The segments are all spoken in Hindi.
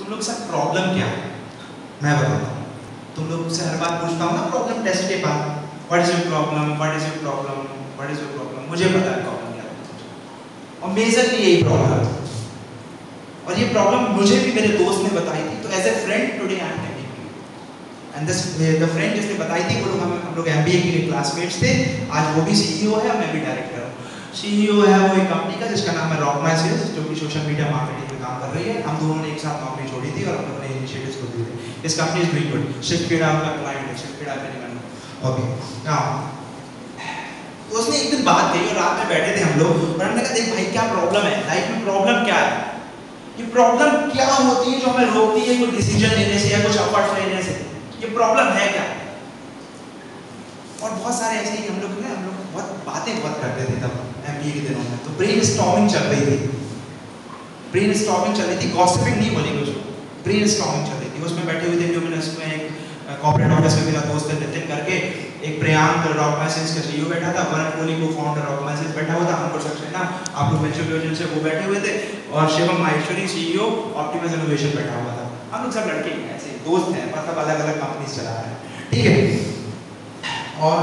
तुम लोग सब प्रॉब्लम क्या है मैं बताता हूँ। तुम लोग से हर बार पूछता हूँ ना प्रॉब्लम टेस्ट के बाद, what is your problem, what is your problem, what is your problem. मुझे पता है प्रॉब्लम क्या है और मेजरली यही प्रॉब्लम है। और ये प्रॉब्लम मुझे भी मेरे दोस्त ने बताई थी, तो as a friend today I am telling you. And this the friend जिसने बताई थी वो लोग हम लोग एमबीए के लिए क्लासमेट्स थे। आज वो भी सीईओ है, मैं भी डायरेक्टर हूँ। सीईओ है वो एक कंपनी का जिसका नाम है रॉकमैसेज, जो कि सोशल मीडिया मार्केटिंग में काम कर रही है। हम दोनों ने एक साथ नौकरी छोड़ी थी और हम लोगों ने इनिशिएटिव्स को दिए थे। This company is doing good. शिफ्टकीड़ा का क्लाइंट है, शिफ्टकीड़ा पे निकलना। ओके तो उसने एक दिन बात कही और रात में बैठे थे हम लोग और हमने कहा देख भाई क्या प्रॉब्लम है लाइफ में, प्रॉब्लम क्या है, ये प्रॉब्लम क्या होती है जो हमें रोकती है कोई डिसीजन लेने से या कुछ एफर्ट्स लेने से, ये प्रॉब्लम है क्या। और बहुत सारे ऐसे ही हम लोग बहुत बातें करते थे तब एमबीए के दिनों में। तो ब्रेनस्टॉर्मिंग चल रही थी, ब्रेनस्टॉर्मिंग चल रही थी, गॉसिपिंग नहीं बोलेंगे उसको, ब्रेनस्टॉर्मिंग चल रही थी। उसमें बैठे हुए थे ल्यूमिनस में एक कॉर्पोरेट ऑफिस में मेरा दोस्त है नितिन करके, एक प्रियांक रॉकमैसेज का सीईओ बैठा था, वरुण कोहली को फाउंडर रॉकमैसेज बैठा हुआ था, हमको सक्सेना आप लोग वेंचर कैपिटल से वो बैठे हुए थे, और Shivam Maheshwari CEO Optimus innovation बैठा हुआ था। हम लोग सब लड़के ऐसे दोस्त हैं, मतलब अलग अलग कंपनीज चला रहे हैं, ठीक है। और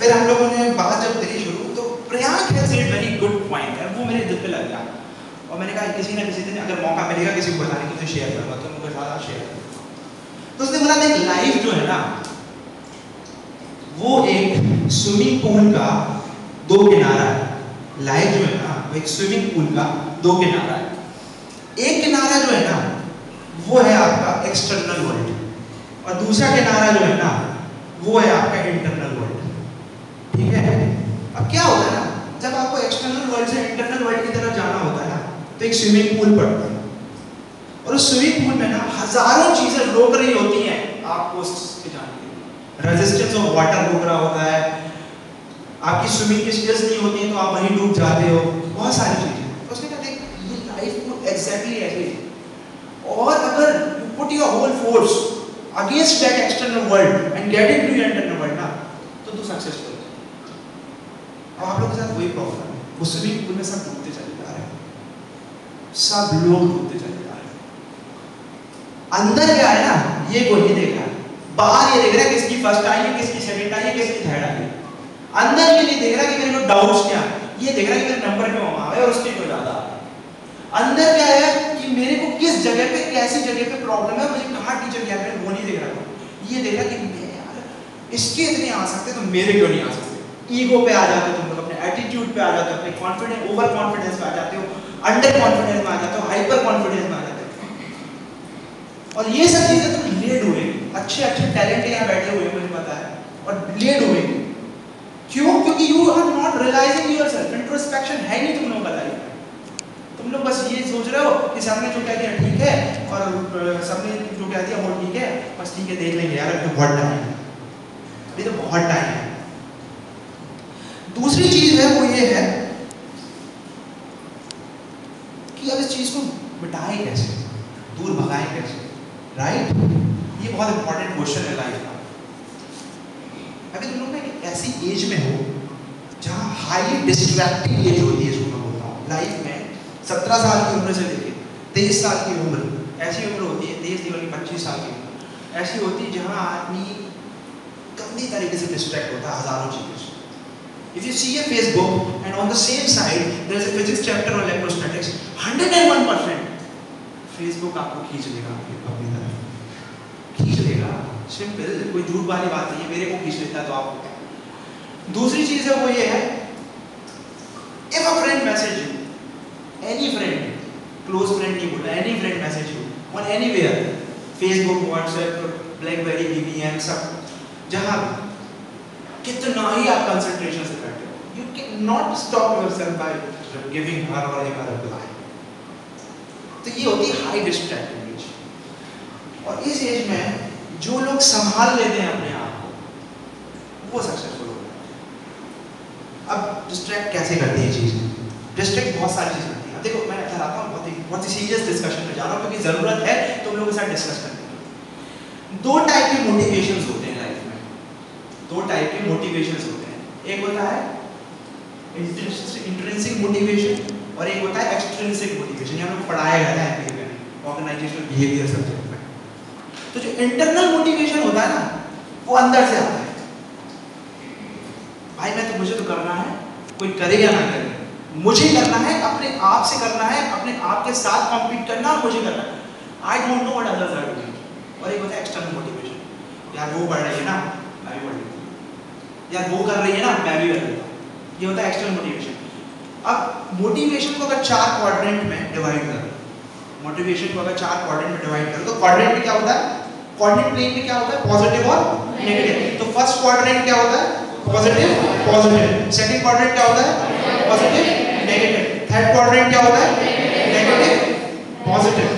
फिर हम लोगों ने बात जब करी शुरू, तो Priyank has said very good point है, वो मेरे दिल पे लग गया और मैंने कहा किसी ना किसी दिन अगर मौका मिलेगा किसी को बताने की तो शेयर करूंगा, तो मुझे ज़्यादा शेयर करूंगा। तो उसने बोला देख लाइफ जो है ना वो एक स्विमिंग पूल का दो किनारा है। लाइफ जो है ना वो एक स्विमिंग पूल का दो किनारा है। एक किनारा जो है ना वो है आपका एक्सटर्नल वर्ल्ड और दूसरा किनारा जो है ना वो है आपका इंटरनल वर्ल्ड, ठीक है। अब क्या होता है ना, जब आपको एक्सटर्नल वर्ल्ड से इंटरनल वर्ल्ड की तरफ जाना होता है ना, तो एक स्विमिंग पूल पड़ता है और उस स्विमिंग पूल में ना हजारों चीजें रोक रही होती हैं आपको उसके जाने के लिए। रेजिस्टेंस ऑफ वाटर रोक रहा होता है, आपकी स्विमिंग की स्किल्स नहीं होती हैं तो आप वहीं डूब जाते हो, बहुत सारी चीजें। तो उसने कहा देख ये लाइफ को एग्जैक्टली ऐसे ही, और अगर you put your whole force against that external world and get into your internal world ना, तो तू सक्सेसफुल है। अब आप लोगों के साथ वही प्रॉब्लम है, वो स्विमिंग पूल में सब डूबते चले जा रहे हैं, सब लोग डूबते चले जा रहे हैं। अंदर क्या है ना ये कोई नहीं देख रहा है, बाहर ये देख रहा है किसकी फर्स्ट आई है, किसकी सेकंड आई है, किसकी थर्ड आई है। अंदर ये नहीं देख रहा कि मेरे को डाउट्स क्या है, ये देख रहा है कि मेरे नंबर क्यों आ रहे हैं और उसके क्यों ज्यादा आ रहे हैं। अंदर क्या है कि मेरे को किस जगह पे कैसी जगह पे प्रॉब्लम है, मुझे कहाँ टीचर क्या करे, वो नहीं देख रहा। ये देख रहा कि मैं यार इसके इतने आ सकते तो मेरे क्यों नहीं आ सकते। ईगो पे आ जाते हो तुम लोग, अपने एटीट्यूड पे आ जाते हो, अपने कॉन्फिडेंस ओवर कॉन्फिडेंस पे आ जाते हो, अंडर कॉन्फिडेंस में आ जाते हो, हाइपर कॉन्फिडेंस में आ जाते हो। और ये सब चीजें तुम लेड हुए, अच्छे अच्छे टैलेंट यहाँ बैठे हुए मुझे पता है, और लेड हुए क्यों? क्योंकि you are not realizing yourself, introspection है नहीं तुम लोगों का लाइफ में। तुम लोग बस ये सोच रहे हो कि सबने जो कह दिया ठीक है और सबने जो कह दिया वो ठीक है, बस ठीक है देख लेंगे यार, अभी तो बहुत टाइम है, अभी तो बहुत टाइम है। दूसरी चीज है वो ये है कि अब इस चीज को मिटाएं कैसे, दूर भगाएं कैसे, राइट? ये बहुत इंपॉर्टेंट क्वेश्चन है लाइफ का। अभी तुम लोग ना एक ऐसी एज में हो जहाँ हाईली डिस्ट्रैक्टिंग एज होती है, इसको मैं बोलता हूँ लाइफ में। 17 साल की उम्र से लेके 23 साल की उम्र, ऐसी उम्र होती है, 23 बल्कि 25 साल की उम्र ऐसी होती है जहाँ आदमी गंदी तरीके से डिस्ट्रैक्ट होता है हजारों चीजों से। If you see a Facebook and on the same side there is a physics chapter or electrostatics, 101% Facebook आपको खींच लेगा अपनी तरफ, खींच लेगा। सिंपल, कोई झूठ वाली बात नहीं है, मेरे को खींच लेता है तो आपको। दूसरी चीज है वो ये है, if a friend message you, any friend, close friend नहीं बोला, any friend message you on anywhere, Facebook, WhatsApp, BlackBerry, BBM, सब जहाँ कितना ही आप कंसंट्रेशन से करते हो, you cannot stop yourself by giving her or him a reply। तो ये होती है हाई डिस्ट्रैक्टिंग एज, और इस एज में जो लोग संभाल लेते हैं अपने आप को वो सक्सेसफुल होते हैं। अब डिस्ट्रैक्ट कैसे करती है चीज? डिस्ट्रैक्ट बहुत सारी चीज करती है। देखो मैं कराता हूँ बहुत ही सीरियस डिस्कशन में जा रहा हूँ क्योंकि जरूरत है तुम लोगों के साथ डिस्कस करने की। दो टाइप के मोटिवेशंस होते हैं लाइफ में, दो टाइप के मोटिवेशंस होते हैं। एक होता है इंट्रिंसिक मोटिवेशन और एक होता है एक्सट्रिंसिक मोटिवेशन। यहाँ पे पढ़ाया गया है एमबीए में, ऑर्गेनाइजेशनल बिहेवियर सब्जेक्ट में। तो जो इंटरनल मोटिवेशन होता है ना, वो अंदर से आता है। भाई मैं तो, मुझे तो करना है, कोई करे या ना करे, मुझे करना है, अपने आप से करना है, अपने आप के साथ कॉम्पीट करना और मुझे करना है। I don't know what others are doing. और एक होता है एक्सटर्नल मोटिवेशन, यार वो बढ़ रही है ना, मैं भी बढ़ रही हूँ, यार वो कर रही है ना, मैं भी कर रही हूँ। ये होता है एक्सटर्नल मोटिवेशन। अब मोटिवेशन को अगर 4 क्वाड्रेंट में डिवाइड करो, मोटिवेशन को अगर 4 क्वाड्रेंट में डिवाइड करो, तो क्वाड्रेंट में क्या होता है, कोऑर्डिनेट प्लेन में क्या होता है, पॉजिटिव और नेगेटिव। तो फर्स्ट क्वाड्रेंट क्या होता है, पॉजिटिव पॉजिटिव। सेकंड क्वाड्रेंट क्या होता है, पॉजिटिव नेगेटिव। थर्ड क्वाड्रेंट क्या होता है, नेगेटिव पॉजिटिव,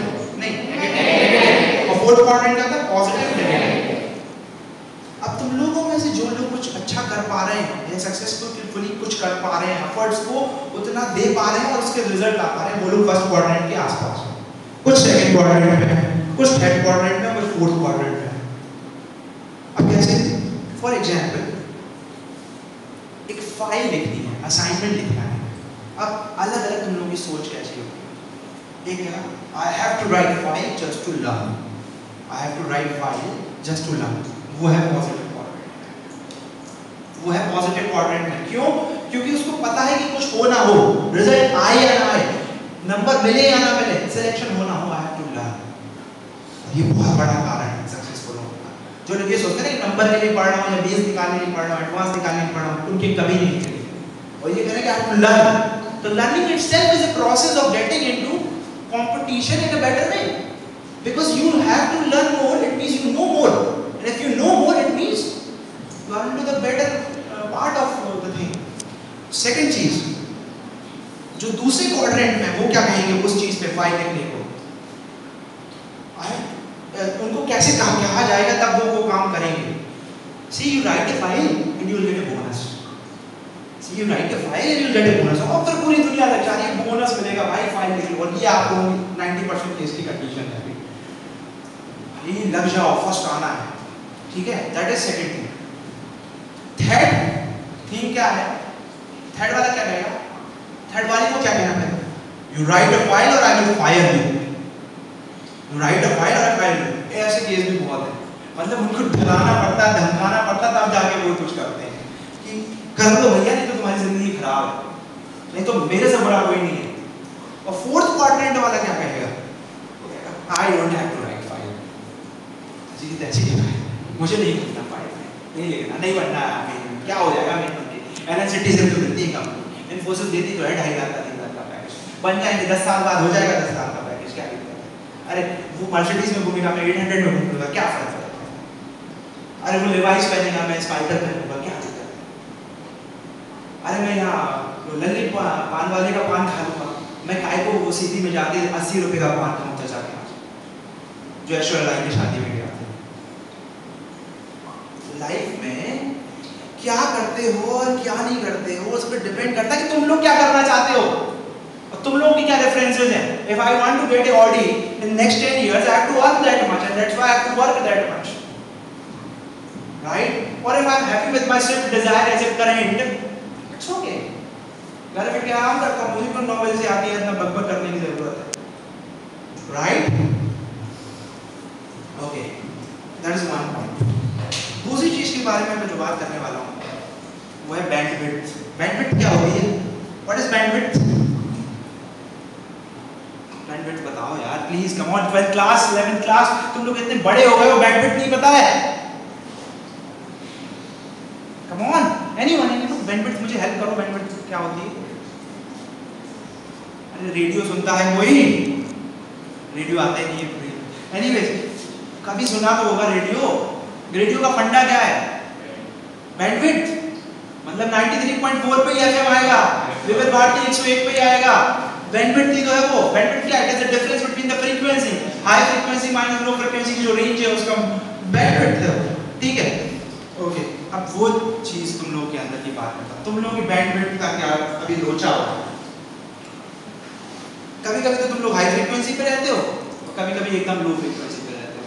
नहीं नेगेटिव नेगेटिव। और फोर्थ क्वाड्रेंट क्या होता है, पॉजिटिव नेगेटिव। अब तुम लोगों में से जो लोग कुछ अच्छा कर पा रहे हैं या सक्सेसफुली कुछ कर पा रहे हैं, एफर्ट्स को उतना दे पा रहे हैं और उसके रिजल्ट आ पा रहे हैं, वो लोग फर्स्ट क्वाड्रेंट के आसपास, कुछ सेकंड क्वाड्रेंट में, कुछ थर्ड क्वाड्रेंट में, कुछ फोर्थ क्वाड्रेंट में। अब कैसे, फॉर एग्जांपल एक फाइल लिखनी है, असाइनमेंट लिखना है। अब अलग अलग तुम लोगों की सोच कैसी होगी। एक है ना, I have to write file just to learn, I have to write file just to learn, वो है पॉजिटिव क्वाड्रेंट, वो है पॉजिटिव क्वाड्रेंट में। क्यों, क्योंकि उसको पता है कि कुछ हो ना हो, रिजल्ट आए या ना आए, नंबर मिले या ना मिले, सिलेक्शन हो ना हो, आई हैव टू लर्न। ये बहुत बड़ा कारण है सक्सेसफुल होने का। जो लोग ये सोचते हैं ना नंबर के लिए पढ़ रहा हूँ या बेस निकालने के लिए पढ़ रहा हूँ, एडवांस निकालने के लिए पढ़ रहा हूँ, उनकी कभी नहीं निकलेगी। और ये कह रहे हैं कि आई हैव टू लर्न। तो learning itself is a process of getting into competition in a better way, because you have to learn more, it means you know more, and if you know more it means you are into the better part of the thing. Second चीज, जो दूसरे क्वाड्रेंट में, वो क्या कहेंगे उस चीज पे, फाइल लिखने को, उनको कैसे कहा जाएगा तब वो काम करेंगे। See you write a file and you will get a bonus, see you write a file and you will get a bonus. और फिर पूरी दुनिया लग जा रही है बोनस मिलेगा भाई, फाइल लिख लो। और ये आप लोगों की 90% केस की कंडीशन है, ये लग जाओ, फर्स्ट आना है, ठीक है, that is second thing. Third thing क्या है, थर्ड वाला क्या कहेगा, थर्ड वाले को क्या कहना है, यू राइट अ फाइल और I will fire you, you write a file और आई फायर यू। ऐसे केस भी बहुत है, मतलब उनको डराना पड़ता है, धमकाना पड़ता है, तब जाके वो कुछ करते हैं कि कर लो भैया, नहीं तो तुम्हारी जिंदगी खराब है, नहीं तो मेरे से बड़ा कोई नहीं है। और फोर्थ क्वाड्रेंट वाला क्या कहेगा, I don't have to write file, जी ऐसी मुझे नहीं लिखना फाइल, नहीं लिखना, नहीं बनना है, क्या हो जाएगा मेरे बंदे। एनएसटी से तो देती है कंपनी, इन्फोसिस देती तो है 2.5 लाख का 3 लाख का पैकेज, बन जाएंगे 10 साल बाद, हो जाएगा 10 साल का पैकेज, क्या दिक्कत है। अरे वो मर्सिडीज में घूमेगा, मैं 800 में घूमूंगा, क्या फर्क पड़ता है। अरे वो लिवाइस पहनेगा, मैं स्पाइडर पहनूंगा, क्या दिक्कत है। अरे मैं यहाँ लल्ली पान वाले का पान खा लूंगा, मैं काय को वो सीधी में जाके 80 रुपए का पान खाऊं चाचा के यहाँ, जो ऐश्वर्या राय की शादी में गया था। लाइफ में क्या करते हो और क्या नहीं करते हो, उस पर डिपेंड करता है कि तुम लोग क्या करना चाहते हो और तुम लोग की क्या रेफरेंसेस हैं। If I want to get a Audi in next 10 years, I have to earn that much, and that's why I have to work that much, right? Or if I'm happy with my swift desire as a current, it's okay. घर बैठ के आराम करता हूँ, मुझे तो 9 बजे से आती है, इतना बकबक करने की जरूरत है, right? Okay, that is one point. दूसरी चीज के बारे में मैं जो बात करने वाला हूँ वो है बैंडविड्थ। बैंडविड्थ क्या होती है, व्हाट इज बैंडविड्थ? बैंडविड्थ बताओ यार please, come on, 12th class 11th class, तुम लोग इतने बड़े हो गए हो, बैंडविड्थ नहीं पता है? कम ऑन, एनीवन बैंडविड्थ, मुझे हेल्प करो, बैंडविड्थ क्या होती है? अरे रेडियो सुनता है कोई? रेडियो आता ही नहीं है। एनीवेज, कभी सुना तो होगा रेडियो। रेडियो का फंडा क्या है? बैंडविड्थ, मतलब 93.4 पे ही एफएम आएगा, विविध भारती 101 पे ही आएगा। बैंडविड्थ ही तो है वो। बैंडविड्थ क्या है? It is the difference between the frequency, high frequency minus low frequency की जो रेंज है उसका बैंडविड्थ है, ठीक है? ओके, अब वो चीज तुम लोगों के अंदर की बात करता हूं, तुम लोगों की बैंडविड्थ का क्या कभी लोचा हो? कभी कभी तो तुम लोग हाई फ्रीक्वेंसी पे रहते हो, कभी कभी एकदम लो फ्रीक्वेंसी पे रहते हो।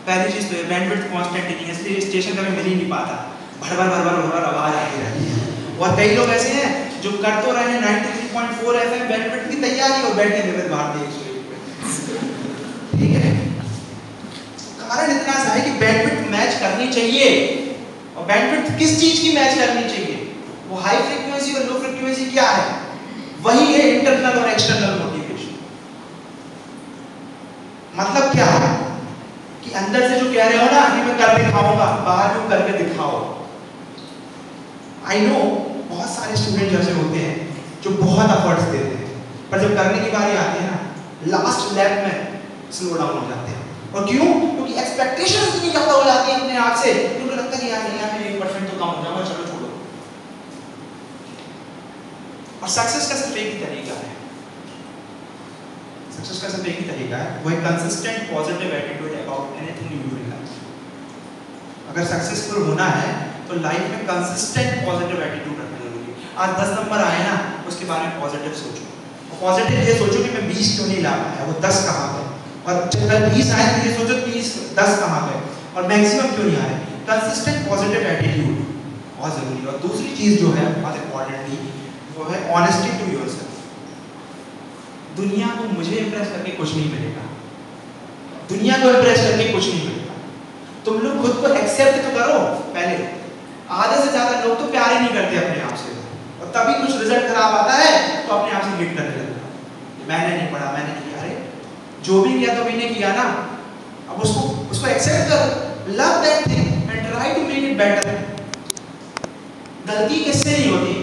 पहली चीज तो बैंडविड्थ कांस्टेंट नहीं है, इसलिए स्टेशन कभी मिल ही नहीं पाता, भर भर आवाज आती रहती है। और कई लोग ऐसे हैं जो कर तो रहे हैं 93.4 एफएम बैंडविड्थ की तैयारी, और बैठे विविध भारती 101 पे, करनी चाहिए। और बैंडविड्थ किस चीज की मैच करनी चाहिए? वो हाई फ्रीक्वेंसी और लो फ्रीक्वेंसी क्या है? वही है इंटरनल और एक्सटर्नल मोटिवेशन। मतलब क्या है कि अंदर से जो कह रहे हो ना कि मैं कर दिखाऊंगा, बाहर क्यों करके दिखाओ। आई नो बहुत सारे स्टूडेंट जैसे होते हैं जो बहुत एफर्ट्स देते हैं, पर जब करने की बारी आती है ना लास्ट लैप में स्लो डाउन हो जाते हैं। और क्यों? क्योंकि एक्सपेक्टेशंस इतनी ज्यादा हो जाती है अपने आप से, उनको लगता है कि यार नहीं यार 1% तो कम हो जाएगा, चलो छोड़ो। और सक्सेस का सिर्फ एक ही तरीका है, सक्सेस का सिर्फ एक ही तरीका है, वो है consistent positive attitude about anything you do in life. अगर सक्सेसफुल होना है तो लाइफ में कंसिस्टेंट पॉजिटिव एटीट्यूड रखना जरूरी है। आज 10 नंबर आए ना, उसके बारे में पॉजिटिव सोचो। पॉजिटिव ये सोचो कि मैं 20 क्यों नहीं ला पाया, वो 10 कहाँ गए। और जब 20 आए तो ये सोचो 10 कहाँ गए और मैक्सिमम क्यों नहीं आ रहे। कंसिस्टेंट पॉजिटिव एटीट्यूड बहुत जरूरी है। और दूसरी चीज जो है बहुत इंपॉर्टेंटली वो है ऑनेस्टी टू योरसेल्फ। दुनिया को मुझे इंप्रेस करके कुछ नहीं मिलेगा, दुनिया को इंप्रेस करके कुछ नहीं मिलेगा। तुम लोग खुद को एक्सेप्ट तो करो पहले। आधे से ज्यादा लोग तो प्यार ही नहीं करते अपने आप से, और तभी कुछ रिजल्ट खराब आता है तो अपने आप से गिल्ट करने लगता है, मैंने नहीं पढ़ा, मैंने नहीं किया। अरे जो भी किया तो मैंने किया ना, अब उसको एक्सेप्ट करो, love that thing and try to make it better. गलती किससे नहीं होती?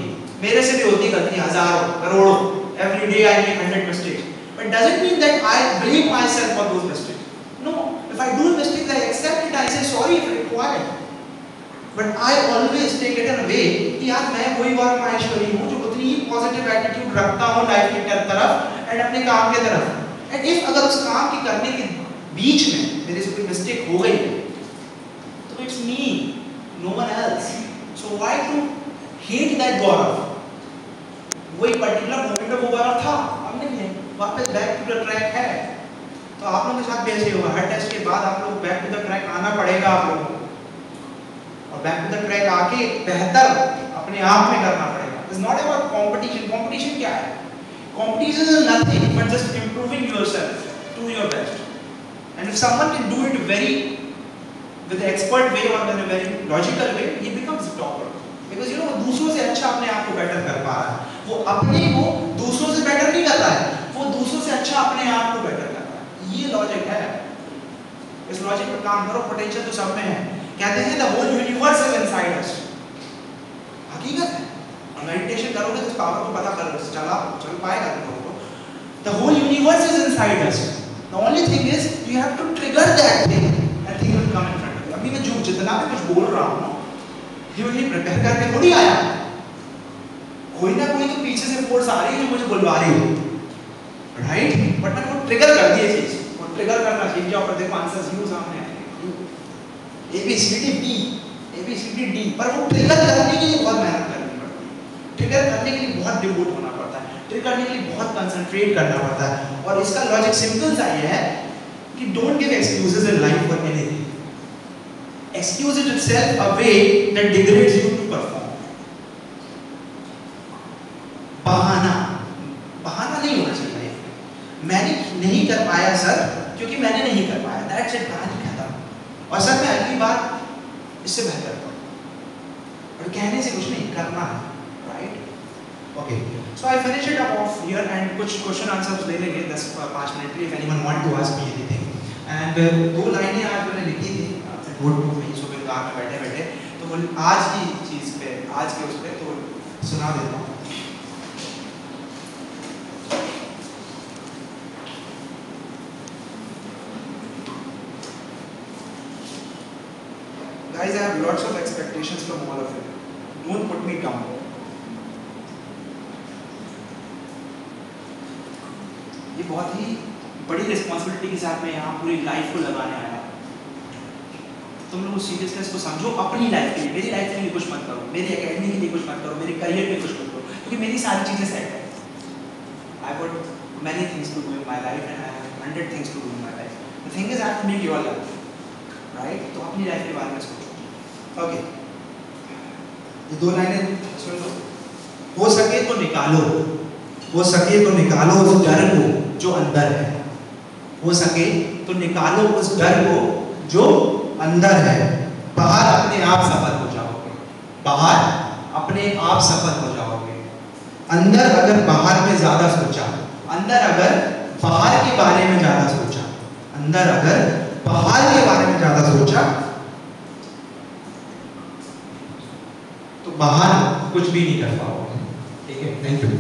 मेरे से भी होती गलती, हजारों करोड़ों। Every day I make 100 mistakes, but does it mean that I blame myself for those mistakes? No. If I do mistakes, I accept it. I say sorry if required. But I always take it in a way कि यार मैं वही बार माहेश्वरी हूँ जो उतनी ही पॉजिटिव एटीट्यूड रखता हूँ लाइफ की तरफ एंड अपने काम के तरफ। एंड इफ अगर उस काम की करने के बीच में मेरे से कोई मिस्टेक हो गई तो it's me, no one else. So why to hate that god? वो एक पर्टिकुलर मोमेंट में वो बार था, अब नहीं है, वापस बैक टू द ट्रैक है। तो आप लोगों के साथ भी ऐसे होगा, हर टेस्ट के बाद आप लोग बैक टू द ट्रैक आना पड़ेगा आप लोगों को, और बैक टू द ट्रैक आके बेहतर अपने आप में करना पड़ेगा। It's not about competition. Competition क्या है? Competition is nothing but just improving yourself to your best. And if someone can do it very with expert way और in a very logical way, he becomes topper. Because you know वो दूसरों से अच्छा अपने आप को बेटर कर पा रहा है। वो अपने को दूसरों से बेटर नहीं कर रहा है, वो दूसरों से अच्छा अपने आप को बेटर कर रहा है। ये लॉजिक है, इस लॉजिक पर काम करो। पोटेंशियल तो सब में है। कहते हैं the whole universe is inside us. हकीकत है। और मेडिटेशन करोगे तो उस पावर को पता करोगे, चल पाएगा तुम लोगों को। The whole universe is inside us. The only thing is you have to trigger that thing and thing will come in front of you. अभी मैं जो जितना भी कुछ बोल रहा हूं ये मुझे प्रिपेयर करके थोड़ी आया, कोई ना कोई तो पीछे से फोर्स आ रही है जो मुझे बुलवा रही हो, राइट? बट मैंने वो ट्रिगर कर दी चीज, वो ट्रिगर करना सीख जाओ। पर देखो आंसर्स यू सामने आएंगे, ABCD D, पर वो ट्रिगर करने के लिए बहुत मेहनत करनी पड़ती है, ट्रिगर करने के लिए बहुत डिवोट होना पड़ता है, ट्रिगर करने के लिए बहुत कंसंट्रेट करना पड़ता है। और इसका लॉजिक सिंपल सा ये है कि don't give excuses in life for anything. Excuse it itself a way that degrades you to perform. बहाना नहीं होना चाहिए। मैंने नहीं कर पाया सर क्योंकि मैंने नहीं कर पाया, that's it, कहानी खत्म। और सर मैं अगली बार इससे बेहतर करूँ। और कहने से कुछ नहीं, करना है, right? Okay. So I finish it up off here and कुछ question answers ले लेंगे 10-5 मिनट के लिए if anyone want to ask me anything. And 2 लाइनें आज मैंने लिखी थी गुड टू मी, सुबह कार में बैठे बैठे, तो वो आज की चीज पे, आज के उस पे तो सुना देता हूँ। Guys, I have lots of expectations from all of you. Don't put me down. ये बहुत ही बड़ी रिस्पॉन्सिबिलिटी के साथ मैं यहाँ पूरी लाइफ को लगाने आया। तुम लोग सीरियसनेस को समझो अपनी लाइफ के लिए। मेरी लाइफ के लिए कुछ मत करो, मेरी एकेडमी के लिए कुछ मत करो, मेरे करियर के लिए कुछ मत करो, क्योंकि मेरी सारी चीज़ें सेट है। I got many things to do in my life and I have 100 things to do in my life. The thing is I have to make your life, right? तो अपनी लाइफ के बारे में सोचो। ओके, ये 2 लाइनें सुन लो। हो सके तो निकालो, हो सके तो निकालो उस डर को जो अंदर है। हो सके तो निकालो उस डर को जो अंदर है। बाहर अपने आप सफल हो जाओगे, बाहर अपने आप सफल हो जाओगे। अंदर अगर बाहर में ज्यादा सोचा, अंदर अगर बाहर के बारे में ज्यादा सोचा, अंदर अगर बाहर के बारे में ज्यादा सोचा तो बाहर कुछ भी नहीं कर पाओगे। ठीक है, थैंक यू।